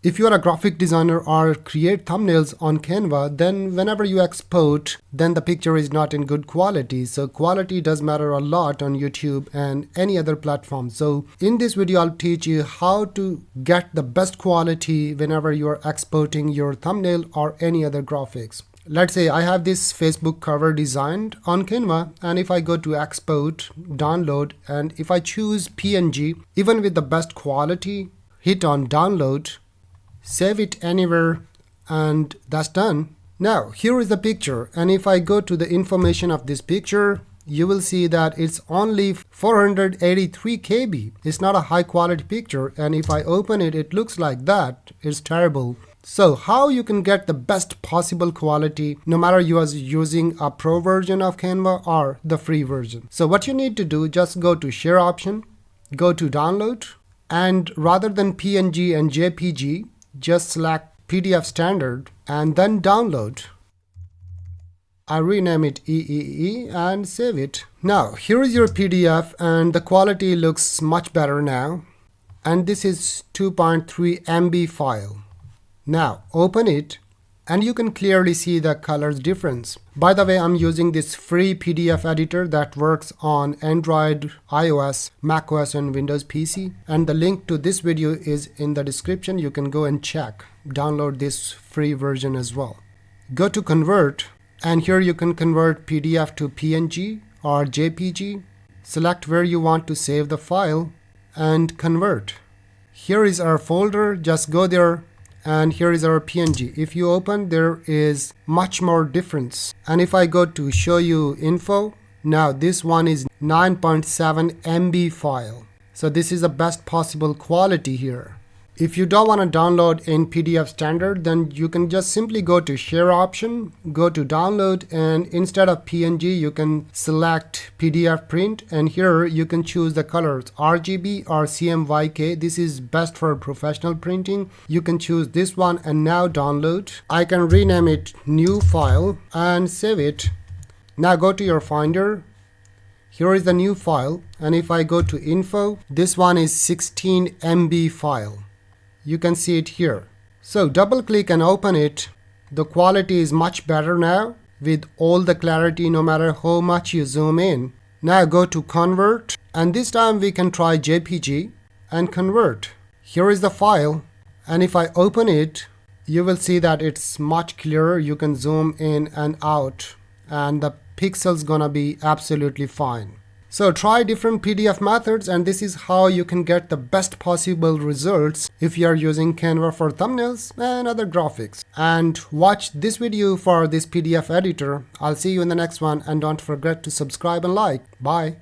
If you are a graphic designer or create thumbnails on Canva, then whenever you export, then the picture is not in good quality. So quality does matter a lot on YouTube and any other platform. So in this video, I'll teach you how to get the best quality whenever you are exporting your thumbnail or any other graphics. Let's say I have this Facebook cover designed on Canva, and if I go to export, download, and if I choose PNG, even with the best quality, hit on download, save it anywhere, and that's done. Now here is the picture, and if I go to the information of this picture, you will see that it's only 483 KB. It's not a high quality picture, and if I open it, it looks like that. It's terrible. So how you can get the best possible quality no matter you are using a pro version of Canva or the free version. So what you need to do, just go to share option, go to download, and rather than PNG and JPG, just select PDF standard and then download. I rename it EEE and save it. Now here is your PDF, and the quality looks much better now. And this is 2.3 MB file. Now open it, and you can clearly see the colors difference. By the way, I'm using this free PDF editor that works on Android, iOS, macOS, and Windows PC. And the link to this video is in the description. You can go and check. Download this free version as well. Go to convert, and here you can convert PDF to PNG or JPG. Select where you want to save the file and convert. Here is our folder. Just go there. And here is our PNG. If you open, there is much more difference. And if I go to show you info, now this one is 9.7 MB file. So this is the best possible quality here. If you don't want to download in PDF standard, then you can just simply go to share option, go to download, and instead of PNG, you can select PDF print, and here you can choose the colors RGB or CMYK. This is best for professional printing. You can choose this one and now download. I can rename it new file and save it. Now go to your Finder. Here is the new file, and if I go to info, this one is 16 MB file. You can see it here. So double click and open it. The quality is much better now with all the clarity no matter how much you zoom in. Now go to convert, and this time we can try JPG and convert. Here is the file, and if I open it, you will see that it's much clearer. You can zoom in and out, and the pixels gonna be absolutely fine. So try different PDF methods, and this is how you can get the best possible results if you are using Canva for thumbnails and other graphics. And watch this video for this PDF editor. I'll see you in the next one, and don't forget to subscribe and like. Bye.